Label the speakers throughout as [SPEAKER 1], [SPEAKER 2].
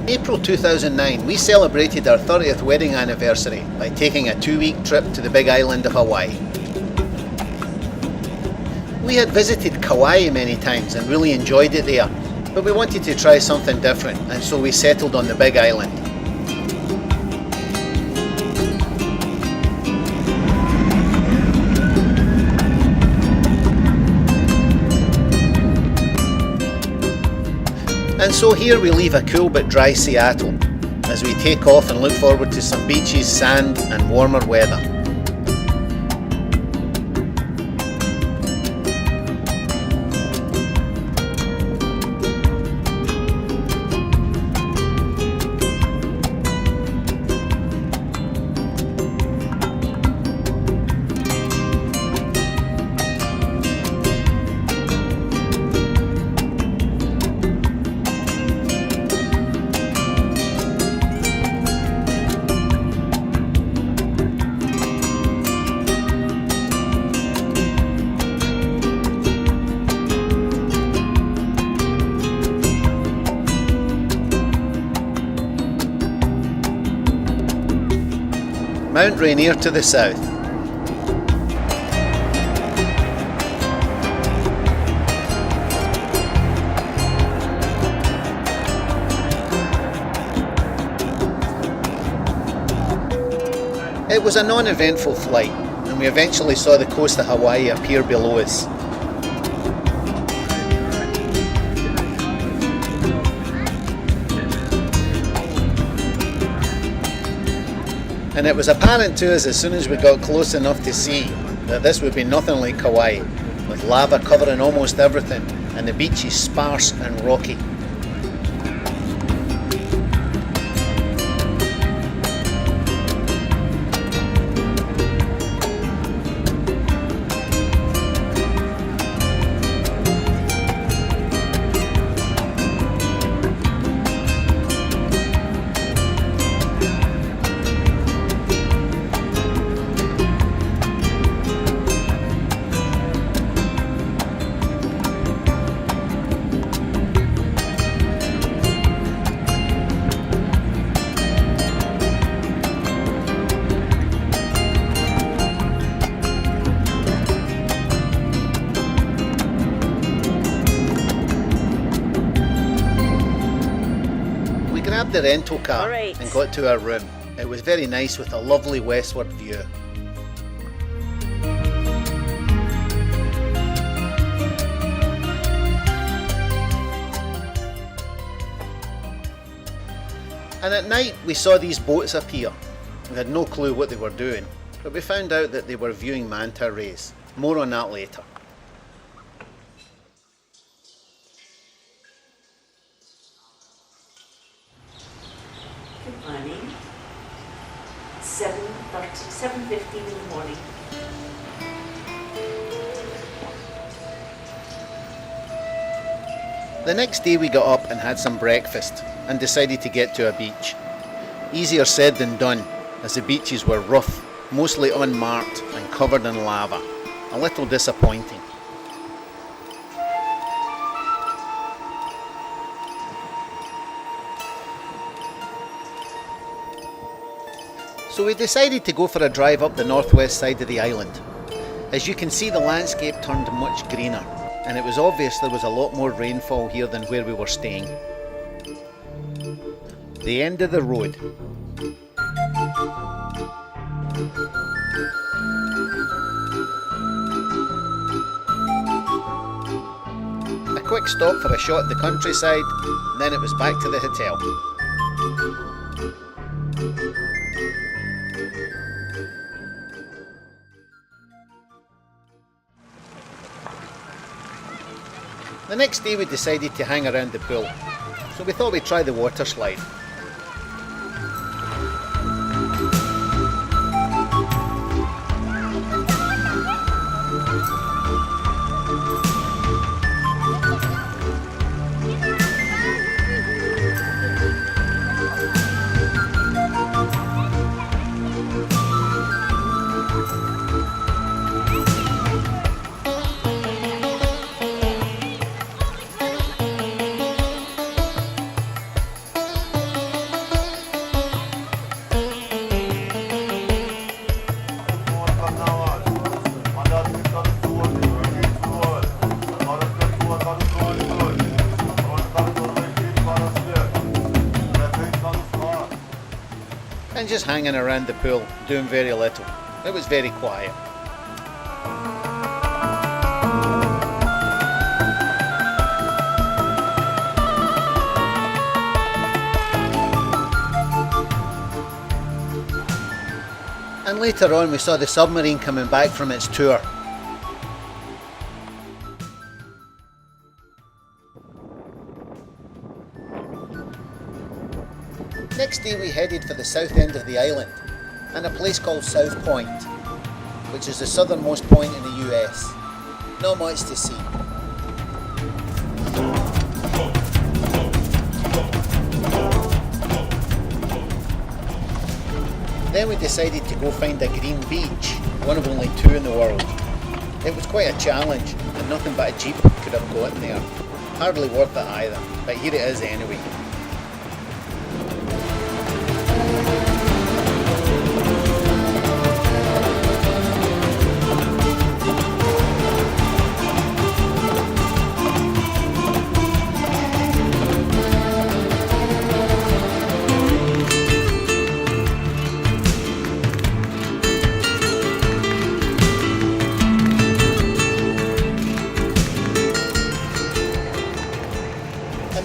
[SPEAKER 1] April 2009, we celebrated our 30th wedding anniversary by taking a 2-week trip to the big island of Hawaii. We had visited Kauai many times and really enjoyed it there, but we wanted to try something different, and so we settled on the big island. And so here we leave a cool but dry Seattle as we take off and look forward to some beaches, sand and warmer weather. Mount Rainier to the south. It was a non-eventful flight, and we eventually saw the coast of Hawaii appear below us. And it was apparent to us as soon as we got close enough to see that this would be nothing like Kauai, with lava covering almost everything and the beaches sparse and rocky. Grabbed the rental car and got to our room. It was very nice with a lovely westward view. And at night we saw these boats appear. We had no clue what they were doing, but we found out that they were viewing manta rays. More on that later.
[SPEAKER 2] Good morning. 7:15 in the morning.
[SPEAKER 1] The next day we got up and had some breakfast and decided to get to a beach. Easier said than done, as the beaches were rough, mostly unmarked and covered in lava. A little disappointing. So we decided to go for a drive up the northwest side of the island. As you can see, the landscape turned much greener, and it was obvious there was a lot more rainfall here than where we were staying. The end of the road. A quick stop for a shot at the countryside, and then it was back to the hotel. The next day we decided to hang around the pool, so we thought we'd try the water slide. and just hanging around the pool, doing very little. It was very quiet. And later on we saw the submarine coming back from its tour. Next day we headed for the south end of the island and a place called South Point, which is the southernmost point in the US. Not much to see. Then we decided to go find a green beach, one of only two in the world. It was quite a challenge and nothing but a jeep could have gotten there. Hardly worth it either, but here it is anyway.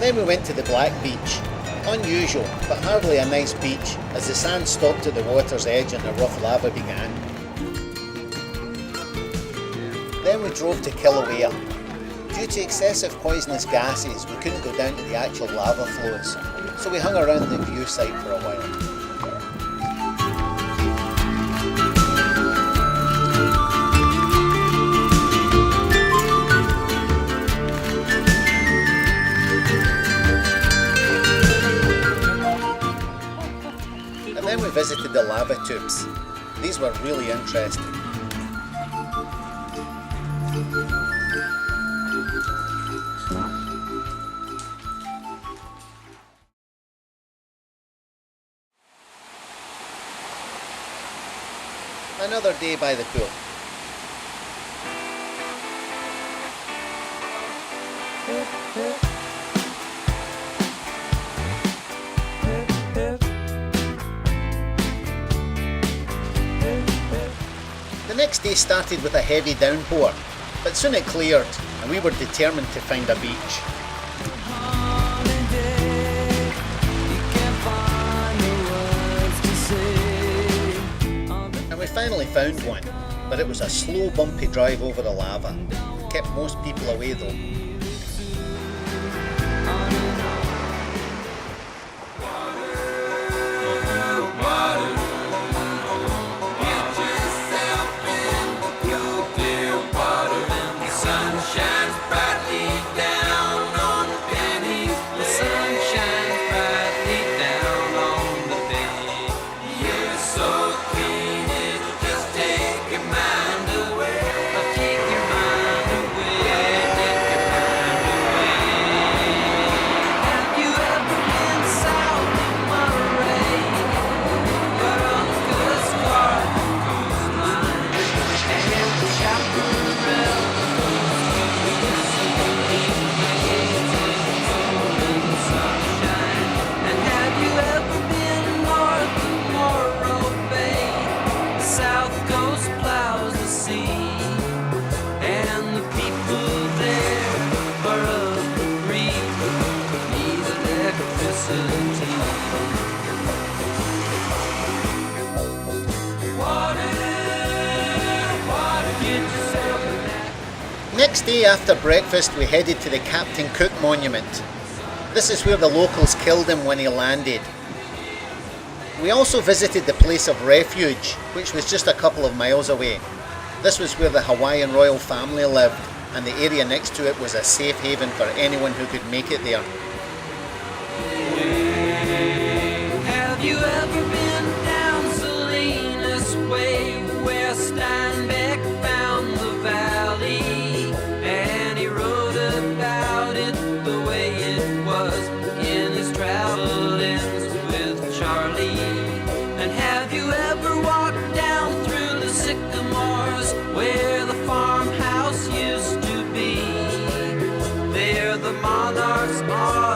[SPEAKER 1] Then we went to the Black Beach. Unusual, but hardly a nice beach, as the sand stopped at the water's edge and the rough lava began. Then we drove to Kilauea. Due to excessive poisonous gases, we couldn't go down to the actual lava flows, so we hung around the view site for a while. Then we visited the lava tubes. These were really interesting. Another day by the pool. The next day started with a heavy downpour, but soon it cleared and we were determined to find a beach. And we finally found one, but it was a slow bumpy drive over the lava. Kept most people away though. Next day after breakfast we headed to the Captain Cook Monument. This is where the locals killed him when he landed. We also visited the place of refuge, which was just a couple of miles away. This was where the Hawaiian royal family lived, and the area next to it was a safe haven for anyone who could make it there.
[SPEAKER 3] Have you ever been down Salinas Way, where Steinbeck found the valley? And he wrote about it the way it was in his travelings with Charlie. And have you ever walked down through the sycamores, where the farmhouse used to be? There the monarchs are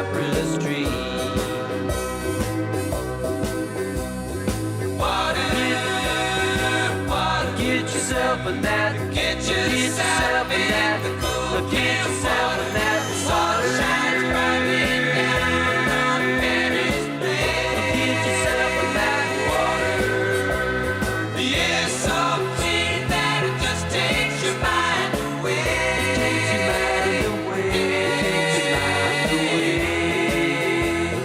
[SPEAKER 3] cypress tree. Water, get yourself a that. Get yourself a that. Get yourself a that. Water shines brightly down Mary's Lane. Get yourself a that water. The air's so clean that it just takes your mind away. Takes your mind away.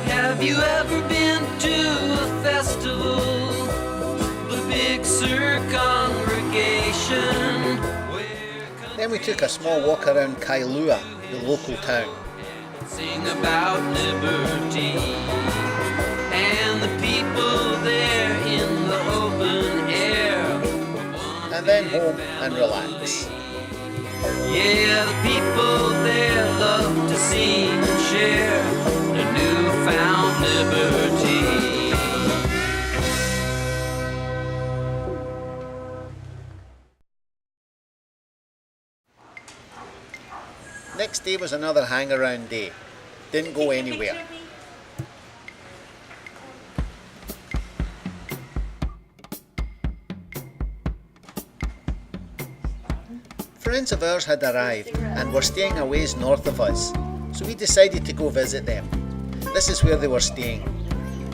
[SPEAKER 3] Have you ever been to a festival? The Big Sur congregation.
[SPEAKER 1] Then we took a small walk around Kailua, the local town.
[SPEAKER 3] Sing about liberty and the people there in the open air.
[SPEAKER 1] And then home and relax.
[SPEAKER 3] Yeah, the people there love to sing and share a newfound liberty.
[SPEAKER 1] Next day was another hang-around day. Didn't go anywhere. Friends of ours had arrived and were staying a ways north of us, so we decided to go visit them. This is where they were staying.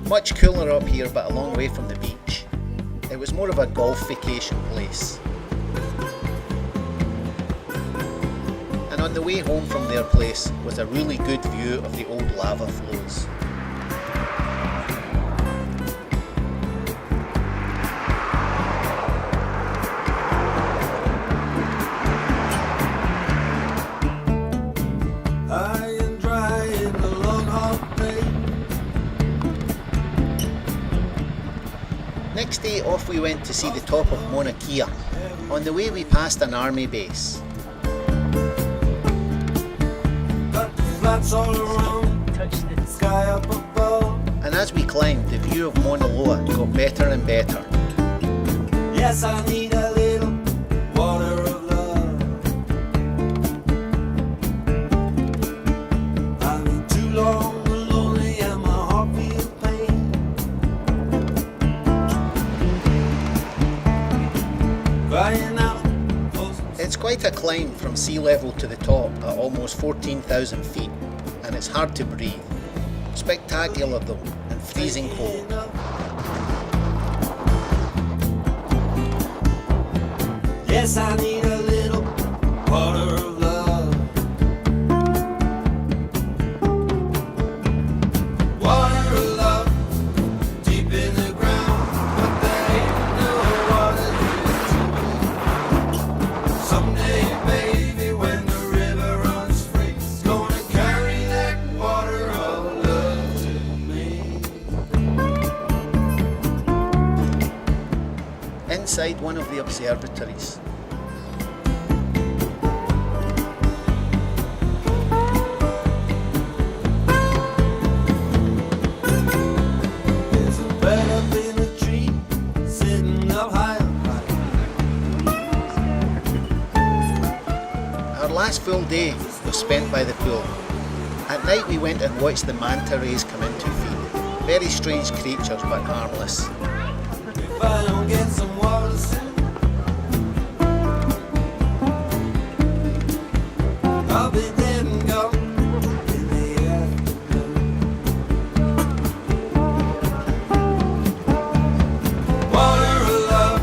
[SPEAKER 1] Much cooler up here but a long way from the beach. It was more of a golf vacation place. And on the way home from their place was a really good view of the old lava flows.
[SPEAKER 4] High and dry in the long hot day.
[SPEAKER 1] Next day off we went to see the top of Mauna Kea. On the way we passed an army base.
[SPEAKER 4] Got the flats all around, sky up above.
[SPEAKER 1] And as we climbed, the view of Mauna Loa got better and better.
[SPEAKER 4] Yes, I need a little water of love. I've been too long lonely and my heart feels pain. Crying out.
[SPEAKER 1] It's quite a climb from sea level to the top at almost 14,000 feet, and it's hard to breathe. Spectacular though, and freezing cold.
[SPEAKER 4] Yes, I need a little water of love. Water of love, deep in the ground, but there ain't no water here to me. Someday, baby, when the river runs free, it's gonna carry that water of love to me.
[SPEAKER 1] Inside one of the observatories.
[SPEAKER 4] There's a bird up in a tree, sitting up high and high.
[SPEAKER 1] Our last full day was spent by the pool. At night we went and watched the manta rays come in to feed. Very strange creatures but harmless.
[SPEAKER 4] If I don't get some water soon, I'll be dead and gone in the afternoon. Water of love,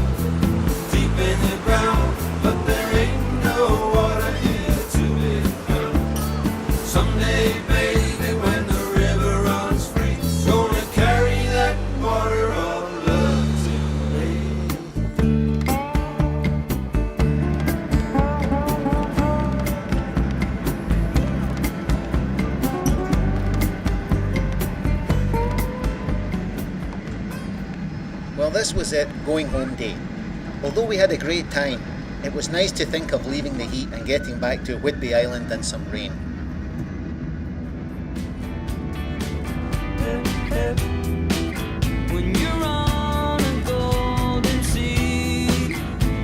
[SPEAKER 4] deep in the ground, but there ain't no water here to be found. Someday, baby, when the river runs free, it's gonna carry that water of love to me.
[SPEAKER 1] Well, this was it, going home day. Although we had a great time, it was nice to think of leaving the heat and getting back to Whidbey Island and some rain.
[SPEAKER 3] When you're on a golden sea,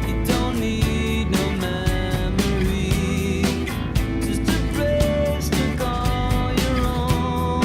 [SPEAKER 3] you don't need no memory, just a place to call your own.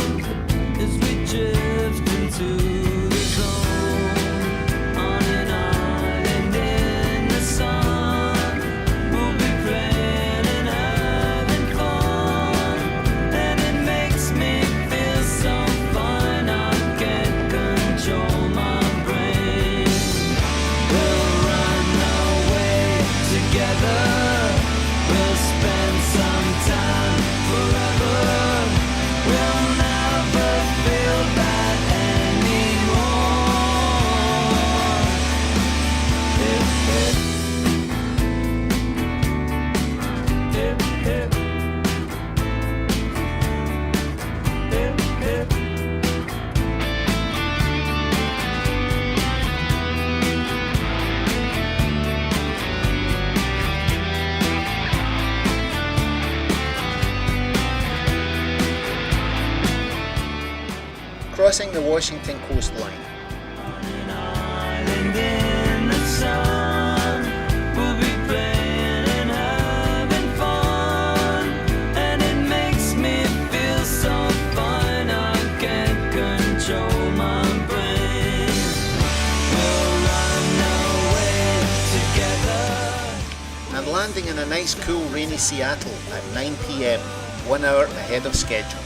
[SPEAKER 1] crossing the Washington coastline.
[SPEAKER 3] An island in the sun, we'll be playing and having fun, and it makes me feel so fine I can't control my brain. We'll run away together.
[SPEAKER 1] And landing in a nice cool rainy Seattle at 9 PM, 1 hour ahead of schedule.